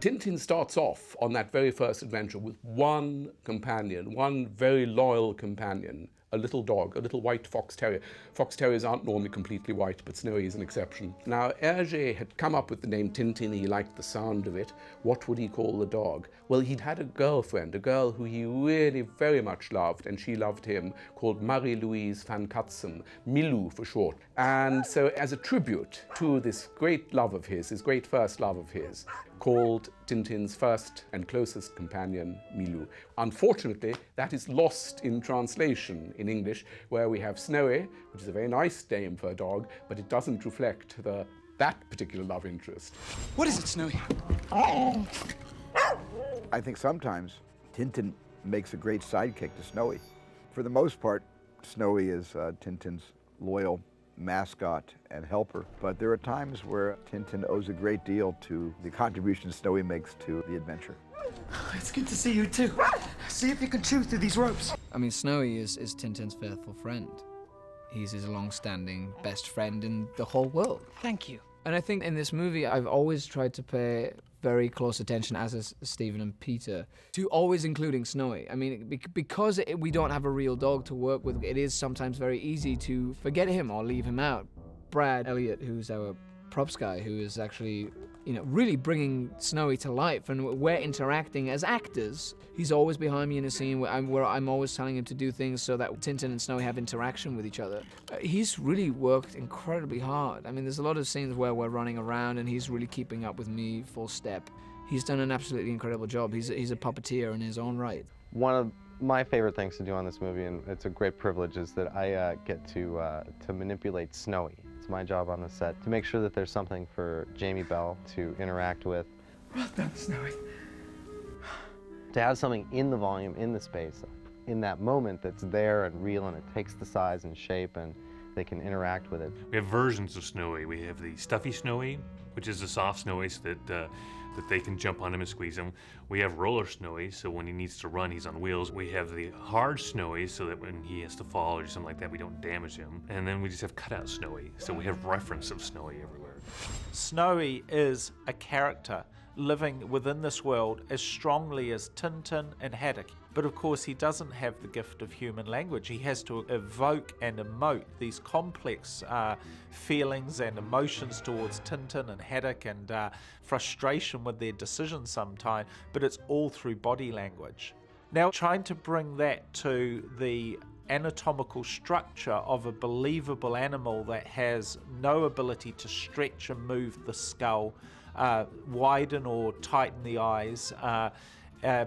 Tintin starts off on that very first adventure with one companion, one very loyal companion, a little dog, a little white fox terrier. Fox terriers aren't normally completely white, but Snowy is an exception. Now, Hergé had come up with the name Tintin. He liked the sound of it. What would he call the dog? Well, he'd had a girlfriend, a girl who he really very much loved, and she loved him, called Marie-Louise van Katzen, Milou for short. And so as a tribute to this great love of his great first love of his, called Tintin's first and closest companion, Milou. Unfortunately, that is lost in translation in English, where we have Snowy, which is a very nice name for a dog, but it doesn't reflect that particular love interest. What is it, Snowy? I think sometimes Tintin makes a great sidekick to Snowy. For the most part, Snowy is Tintin's loyal mascot and helper, but there are times where Tintin owes a great deal to the contribution Snowy makes to the adventure. It's good to see you too. See if you can chew through these ropes. I mean, Snowy is Tintin's faithful friend. He's his long-standing best friend in the whole world. Thank you. And I think in this movie, I've always tried to pay very close attention, as is Stephen and Peter, to always including Snowy. I mean, because we don't have a real dog to work with, it is sometimes very easy to forget him or leave him out. Brad Elliott, who's our props guy, who is actually, really bringing Snowy to life, and we're interacting as actors. He's always behind me in a scene where I'm always telling him to do things so that Tintin and Snowy have interaction with each other. He's really worked incredibly hard. I mean, there's a lot of scenes where we're running around and he's really keeping up with me full step. He's done an absolutely incredible job. He's a puppeteer in his own right. One of my favorite things to do on this movie, and it's a great privilege, is that I get to manipulate Snowy. It's my job on the set to make sure that there's something for Jamie Bell to interact with. Well done, Snowy. To have something in the volume, in the space, in that moment that's there and real, and it takes the size and shape, and they can interact with it. We have versions of Snowy. We have the stuffy Snowy, which is the soft Snowy, so that they can jump on him and squeeze him. We have roller Snowy, so when he needs to run, he's on wheels. We have the hard Snowy, so that when he has to fall or something like that, we don't damage him. And then we just have cutout Snowy, so we have reference of Snowy everywhere. Snowy is a character living within this world as strongly as Tintin and Haddock. But of course, he doesn't have the gift of human language. He has to evoke and emote these complex feelings and emotions towards Tintin and Haddock, and frustration with their decisions sometimes, but it's all through body language. Now, trying to bring that to the anatomical structure of a believable animal that has no ability to stretch and move the skull, widen or tighten the eyes,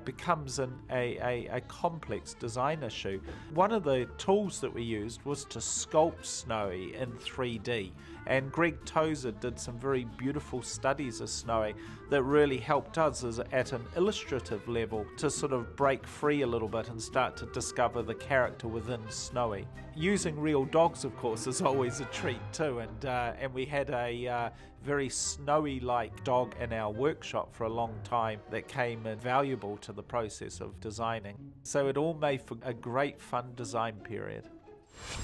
becomes a complex design issue. One of the tools that we used was to sculpt Snowy in 3D, and Greg Tozer did some very beautiful studies of Snowy that really helped us at an illustrative level to sort of break free a little bit and start to discover the character within Snowy. Using real dogs, of course, is always a treat too, and we had a very Snowy-like dog in our workshop for a long time that came invaluable to the process of designing. So it all made for a great fun design period.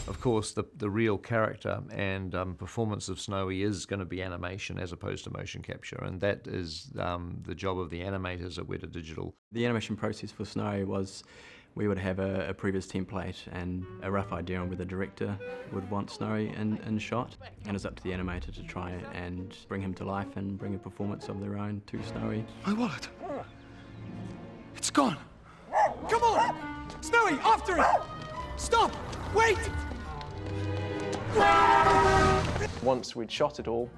Of course, the real character and performance of Snowy is going to be animation as opposed to motion capture, and that is the job of the animators at Weta Digital. The animation process for Snowy was we would have a previous template and a rough idea on where the director would want Snowy in shot, and it's up to the animator to try and bring him to life and bring a performance of their own to Snowy. My wallet. It's gone. Come on! Snowy, after it! Stop! Wait! Once we'd shot it all,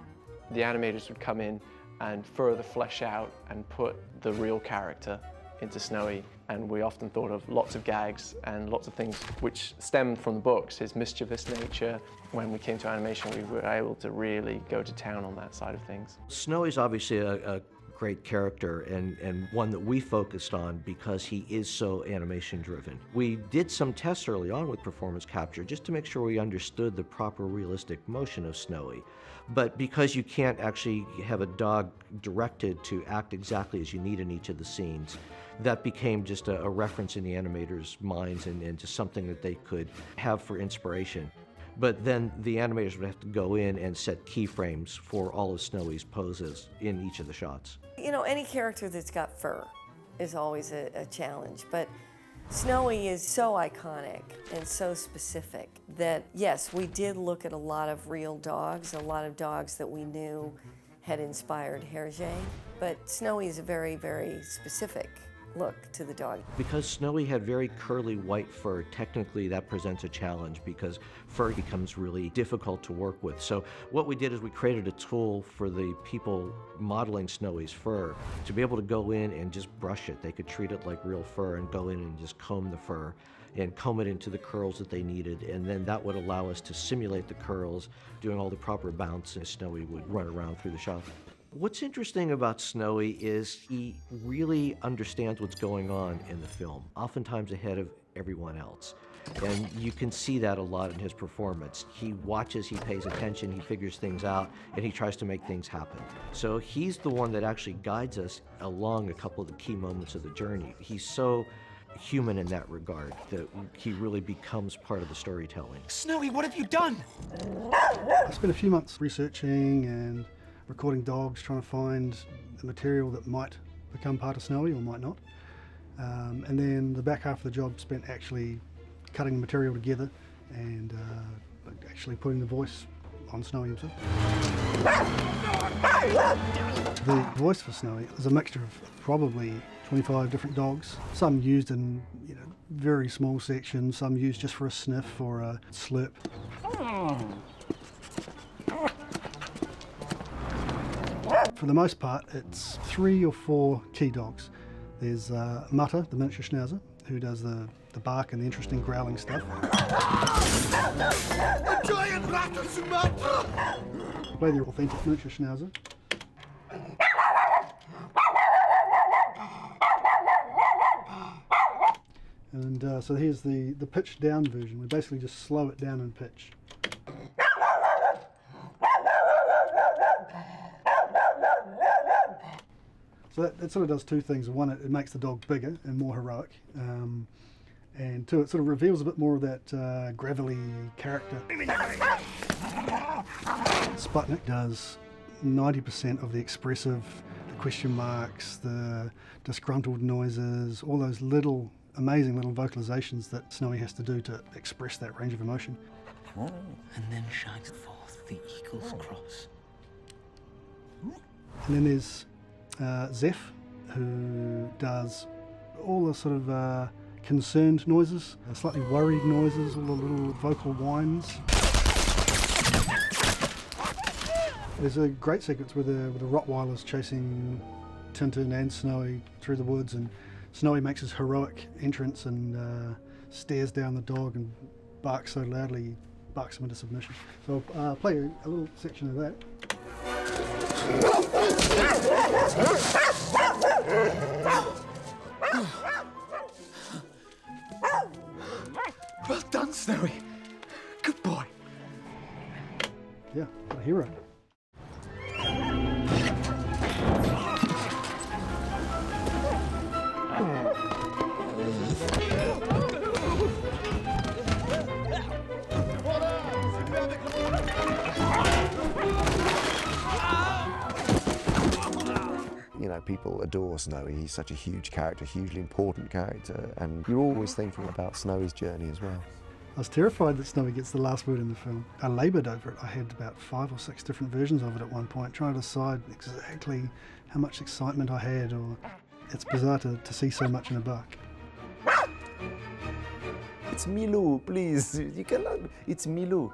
the animators would come in and further flesh out and put the real character into Snowy, and we often thought of lots of gags and lots of things which stemmed from the books, his mischievous nature. When we came to animation, we were able to really go to town on that side of things. Snowy's obviously a great character and one that we focused on because he is so animation driven. We did some tests early on with performance capture just to make sure we understood the proper realistic motion of Snowy. But because you can't actually have a dog directed to act exactly as you need in each of the scenes, that became just a reference in the animators' minds and just something that they could have for inspiration. But then the animators would have to go in and set keyframes for all of Snowy's poses in each of the shots. You know, any character that's got fur is always a challenge, but Snowy is so iconic and so specific that, yes, we did look at a lot of real dogs, a lot of dogs that we knew had inspired Hergé, but Snowy is a very, very specific look to the dog. Because Snowy had very curly white fur, technically that presents a challenge because fur becomes really difficult to work with. So what we did is we created a tool for the people modeling Snowy's fur to be able to go in and just brush it. They could treat it like real fur and go in and just comb the fur and comb it into the curls that they needed, and then that would allow us to simulate the curls, doing all the proper bounce, and Snowy would run around through the shop. What's interesting about Snowy is he really understands what's going on in the film, oftentimes ahead of everyone else. And you can see that a lot in his performance. He watches, he pays attention, he figures things out, and he tries to make things happen. So he's the one that actually guides us along a couple of the key moments of the journey. He's so human in that regard that he really becomes part of the storytelling. Snowy, what have you done? I spent a few months researching and recording dogs, trying to find the material that might become part of Snowy or might not. And then the back half of the job spent actually cutting the material together and actually putting the voice on Snowy himself. The voice for Snowy is a mixture of probably 25 different dogs, some used in very small sections, some used just for a sniff or a slurp. For the most part, it's 3 or 4 key dogs. There's Mutter, the miniature schnauzer, who does the bark and the interesting growling stuff. Giant rat of Sumatra! Play the authentic miniature schnauzer. And so here's the pitched down version. We basically just slow it down in pitch. So that sort of does 2 things. One, it makes the dog bigger and more heroic. And 2, it sort of reveals a bit more of that gravelly character. Sputnik does 90% of the expressive, the question marks, the disgruntled noises, all those little, amazing little vocalizations that Snowy has to do to express that range of emotion. And then shines forth the eagle's cross. And then there's Zeph, who does all the sort of concerned noises, slightly worried noises, all the little vocal whines. There's a great sequence where the Rottweiler's chasing Tintin and Snowy through the woods, and Snowy makes his heroic entrance and stares down the dog and barks so loudly he barks him into submission. So I'll play a little section of that. Well done, Snowy. Good boy. Yeah, a hero. You know, people adore Snowy. He's such a huge character, hugely important character, and you're always thinking about Snowy's journey as well. I was terrified that Snowy gets the last word in the film. I laboured over it. I had about 5 or 6 different versions of it at one point, trying to decide exactly how much excitement I had, or it's bizarre to see so much in a buck. It's Milou, please. You cannot. It's Milou.